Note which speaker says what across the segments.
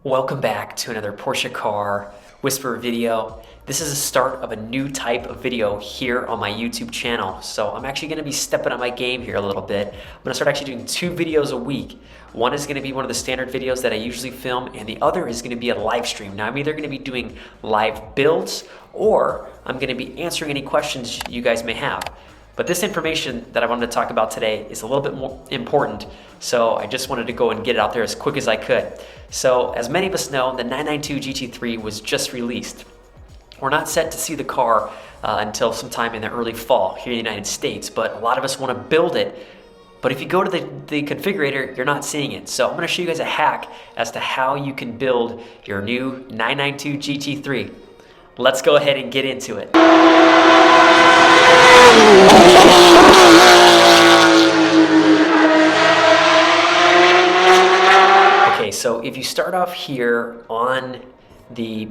Speaker 1: Welcome back to another Porsche car whisperer video. This is the start of a new type of video here on my YouTube channel. So I'm actually gonna be stepping up my game here a little bit. I'm gonna start actually doing 2 videos a week. One is gonna be one of the standard videos that I usually film, and the other is gonna be a live stream. Now I'm either gonna be doing live builds or I'm gonna be answering any questions you guys may have. But this information that I wanted to talk about today is a little bit more important, so I just wanted to go and get it out there as quick as I could. So as many of us know, the 992 GT3 was just released. We're not set to see the car until sometime in the early fall here in the United States, but a lot of us want to build it. But if you go to the configurator, you're not seeing it. So I'm going to show you guys a hack as to how you can build your new 992 GT3. Let's go ahead and get into it. Okay, so if you start off here on the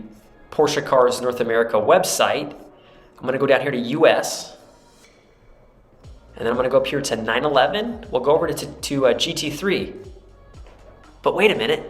Speaker 1: Porsche Cars North America website, I'm going to go down here to US, and then I'm going to go up here to 911. We'll go over to GT3. But wait a minute,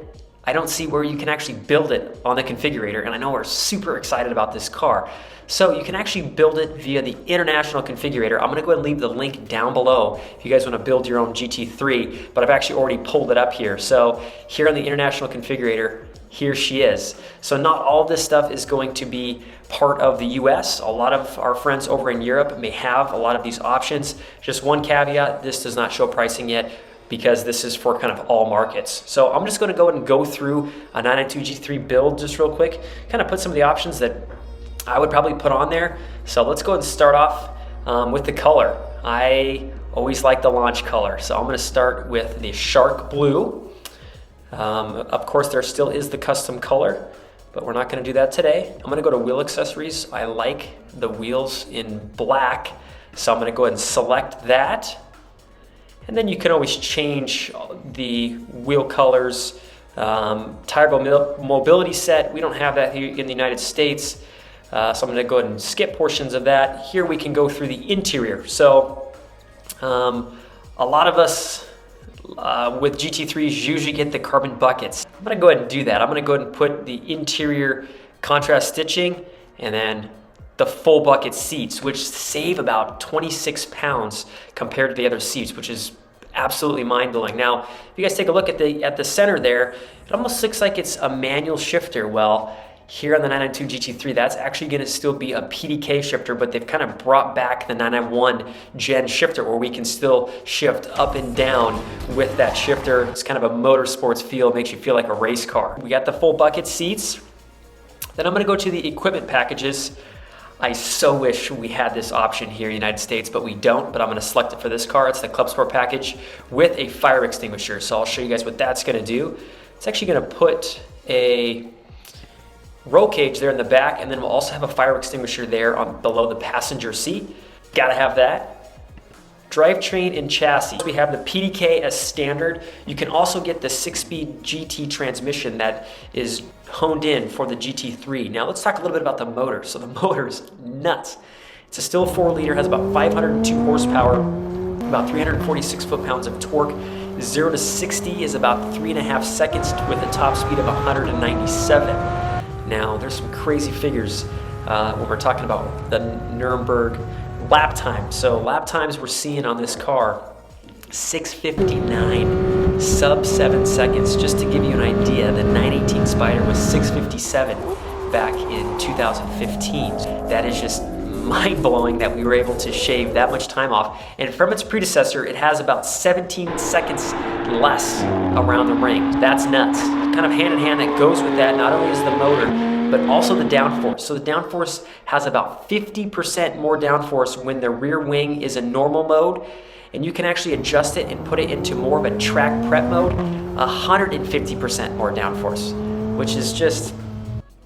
Speaker 1: I don't see where you can actually build it on the configurator, and I know we're super excited about this car. So you can actually build it via the international configurator. I'm gonna go ahead and leave the link down below if you guys wanna build your own GT3, but I've actually already pulled it up here. So here on the international configurator, here she is. So not all of this stuff is going to be part of the US. A lot of our friends over in Europe may have a lot of these options. Just one caveat, this does not show pricing yet, because this is for kind of all markets. So I'm just gonna go ahead and go through a 992 GT3 build just real quick, kind of put some of the options that I would probably put on there. So let's go ahead and start off with the color. I always like the launch color. So I'm gonna start with the Shark Blue. Of course, there still is the custom color, but we're not gonna do that today. I'm gonna go to wheel accessories. I like the wheels in black, so I'm gonna go ahead and select that. And then you can always change the wheel colors. Tire mobility set, we don't have that here in the United States. So I'm gonna go ahead and skip portions of that. Here we can go through the interior. So a lot of us with GT3s usually get the carbon buckets. I'm gonna go ahead and do that. I'm gonna go ahead and put the interior contrast stitching and then the full bucket seats, which save about 26 pounds compared to the other seats, which is absolutely mind-blowing. Now, if you guys take a look at the center there, it almost looks like it's a manual shifter. Well, here on the 992 GT3, that's actually gonna still be a PDK shifter, but they've kind of brought back the 991 Gen shifter where we can still shift up and down with that shifter. It's kind of a motorsports feel, makes you feel like a race car. We got the full bucket seats. Then I'm gonna go to the equipment packages. I so wish we had this option here in the United States, but we don't, but I'm gonna select it for this car. It's the Club Sport package with a fire extinguisher. So I'll show you guys what that's gonna do. It's actually gonna put a roll cage there in the back, and then we'll also have a fire extinguisher there below the passenger seat. Gotta have that. Drivetrain and chassis. We have the PDK as standard. You can also get the 6-speed GT transmission that is honed in for the GT3. Now let's talk a little bit about the motor. So the motor's nuts. It's a still 4-liter, has about 502 horsepower, about 346 foot-pounds of torque. 0 to 60 is about 3.5 seconds with a top speed of 197. Now there's some crazy figures when we're talking about the Nuremberg lap time. So lap times we're seeing on this car, 6:59, sub 7 seconds. Just to give you an idea, the 918 Spyder was 6:57 back in 2015. That is just mind-blowing that we were able to shave that much time off. And from its predecessor, it has about 17 seconds less around the ring. That's nuts. Kind of hand in hand that goes with that, not only is the motor, but also the downforce. So the downforce has about 50% more downforce when the rear wing is in normal mode, and you can actually adjust it and put it into more of a track prep mode, 150% more downforce, which is just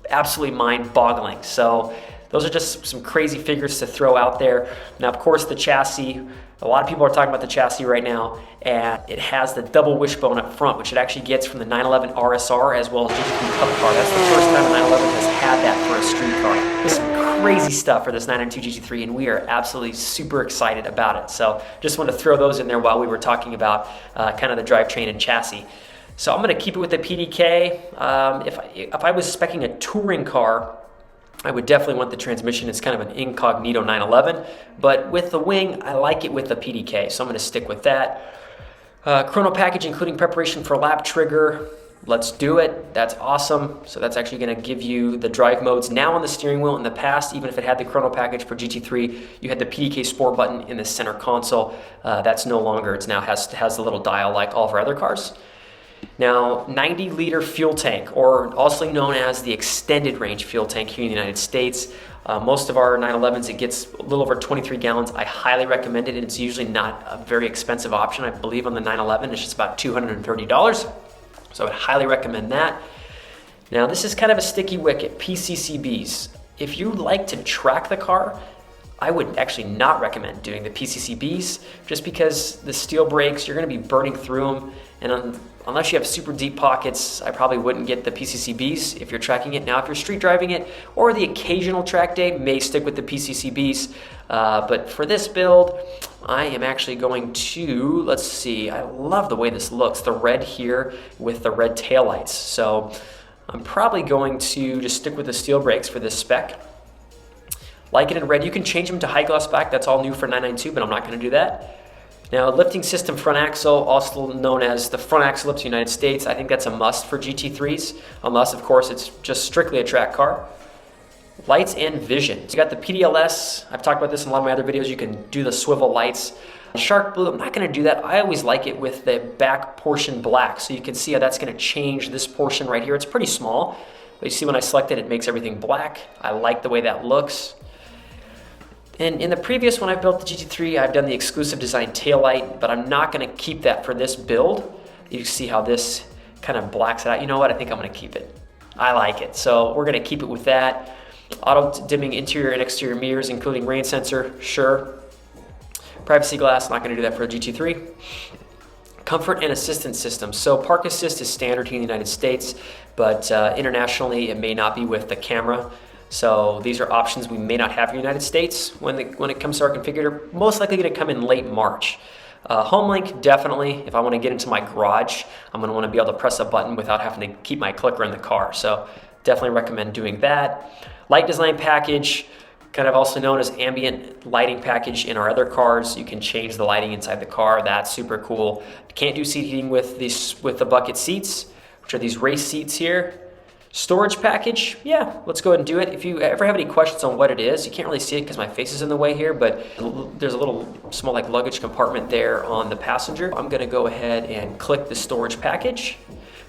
Speaker 1: absolutely mind-boggling. So those are just some crazy figures to throw out there. Now, of course, the chassis, a lot of people are talking about the chassis right now, and it has the double wishbone up front, which it actually gets from the 911 RSR as well as GT3 Cup car. That's the first time a 911 has had that for a street car. There's some crazy stuff for this 992 GT3, and we are absolutely super excited about it. So just want to throw those in there while we were talking about kind of the drivetrain and chassis. So I'm going to keep it with the PDK. If I was speccing a touring car, I would definitely want the transmission. It's kind of an incognito 911, but with the wing, I like it with the PDK, so I'm going to stick with that. Chrono package, including preparation for lap trigger. Let's do it. That's awesome. So that's actually going to give you the drive modes now on the steering wheel. In the past, even if it had the chrono package for GT3, you had the PDK Sport button in the center console. That's no longer. It now has the little dial like all of our other cars. Now, 90-liter fuel tank, or also known as the extended range fuel tank here in the United States. Most of our 911s, it gets a little over 23 gallons. I highly recommend it, and it's usually not a very expensive option. I believe on the 911, it's just about $230. So I would highly recommend that. Now, this is kind of a sticky wicket, PCCBs. If you like to track the car, I would actually not recommend doing the PCCBs, just because the steel brakes, you're going to be burning through them, and unless you have super deep pockets, I probably wouldn't get the PCCBs if you're tracking it. Now, if you're street driving it or the occasional track day, may stick with the PCCBs. But for this build, I am actually going to, let's see, I love the way this looks, the red here with the red taillights. So I'm probably going to just stick with the steel brakes for this spec. Like it in red. You can change them to high gloss black. That's all new for 992, but I'm not going to do that. Now, lifting system front axle, also known as the front axle lift to the United States. I think that's a must for GT3s, unless, of course, it's just strictly a track car. Lights and vision. So you got the PDLS. I've talked about this in a lot of my other videos. You can do the swivel lights. Shark blue, I'm not going to do that. I always like it with the back portion black. So you can see how that's going to change this portion right here. It's pretty small, but you see when I select it, it makes everything black. I like the way that looks. And in the previous one I built, the GT3, I've done the exclusive design taillight, but I'm not going to keep that for this build. You see how this kind of blacks it out. You know what? I think I'm going to keep it. I like it. So we're going to keep it with that. Auto dimming interior and exterior mirrors, including rain sensor, sure. Privacy glass, not going to do that for a GT3. Comfort and assistance systems. So park assist is standard here in the United States, but internationally it may not be with the camera. So these are options we may not have in the United States when it comes to our configurator. Most likely going to come in late March. Home link, definitely. If I want to get into my garage, I'm going to want to be able to press a button without having to keep my clicker in the car. So definitely recommend doing that. Light design package, kind of also known as ambient lighting package in our other cars. You can change the lighting inside the car. That's super cool. Can't do seat heating with the bucket seats, which are these race seats here. Storage package, yeah, let's go ahead and do it. If you ever have any questions on what it is, you can't really see it because my face is in the way here, but there's a little small like luggage compartment there on the passenger. I'm gonna go ahead and click the storage package.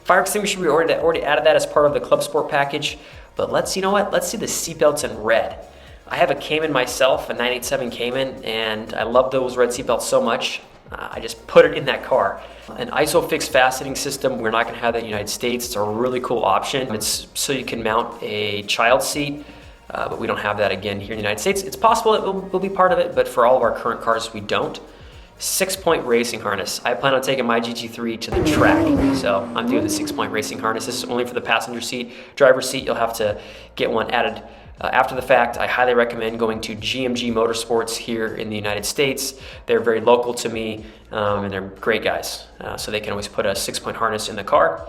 Speaker 1: Fire extinguisher, we already added that as part of the Club Sport package, but you know what? Let's see the seatbelts in red. I have a Cayman myself, a 987 Cayman, and I love those red seatbelts so much. I just put it in that car. An ISOFIX fastening system, we're not going to have that in the United States. It's a really cool option. It's so you can mount a child seat, but we don't have that again here in the United States. It's possible it will be part of it, but for all of our current cars, we don't. 6-point racing harness. I plan on taking my GT3 to the track, so I'm doing the 6-point racing harness. This is only for the passenger seat. Driver's seat, you'll have to get one added after the fact. I highly recommend going to GMG Motorsports here in the United States. They're very local to me, and they're great guys. So they can always put a 6-point harness in the car.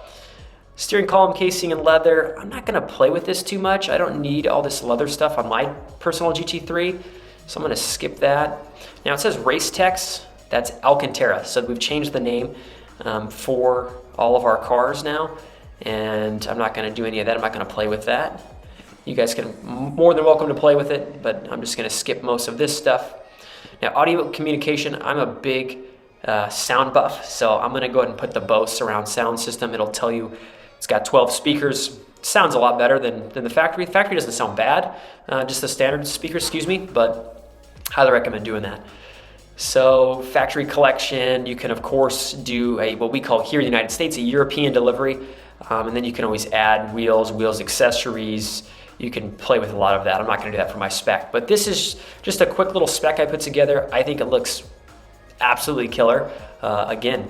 Speaker 1: Steering column casing in leather. I'm not gonna play with this too much. I don't need all this leather stuff on my personal GT3, so I'm gonna skip that. Now it says Race Tex. That's Alcantara. So we've changed the name for all of our cars now, and I'm not gonna do any of that. I'm not gonna play with that. You guys can more than welcome to play with it, but I'm just gonna skip most of this stuff. Now, audio communication, I'm a big sound buff, so I'm gonna go ahead and put the Bose surround sound system. It'll tell you it's got 12 speakers. Sounds a lot better than the factory. The factory doesn't sound bad, just the standard speakers, excuse me, but highly recommend doing that. So factory collection, you can of course do what we call here in the United States, a European delivery, and then you can always add wheels accessories. You can play with a lot of that. I'm not gonna do that for my spec, but this is just a quick little spec I put together. I think it looks absolutely killer. Again,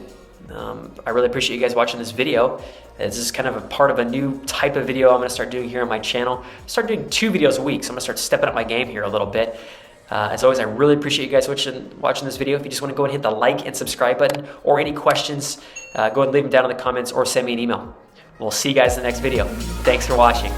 Speaker 1: I really appreciate you guys watching this video. This is kind of a part of a new type of video I'm gonna start doing here on my channel. Start doing 2 videos a week, so I'm gonna start stepping up my game here a little bit. As always, I really appreciate you guys watching this video. If you just want to go and hit the like and subscribe button, or any questions, go ahead and leave them down in the comments or send me an email. We'll see you guys in the next video. Thanks for watching.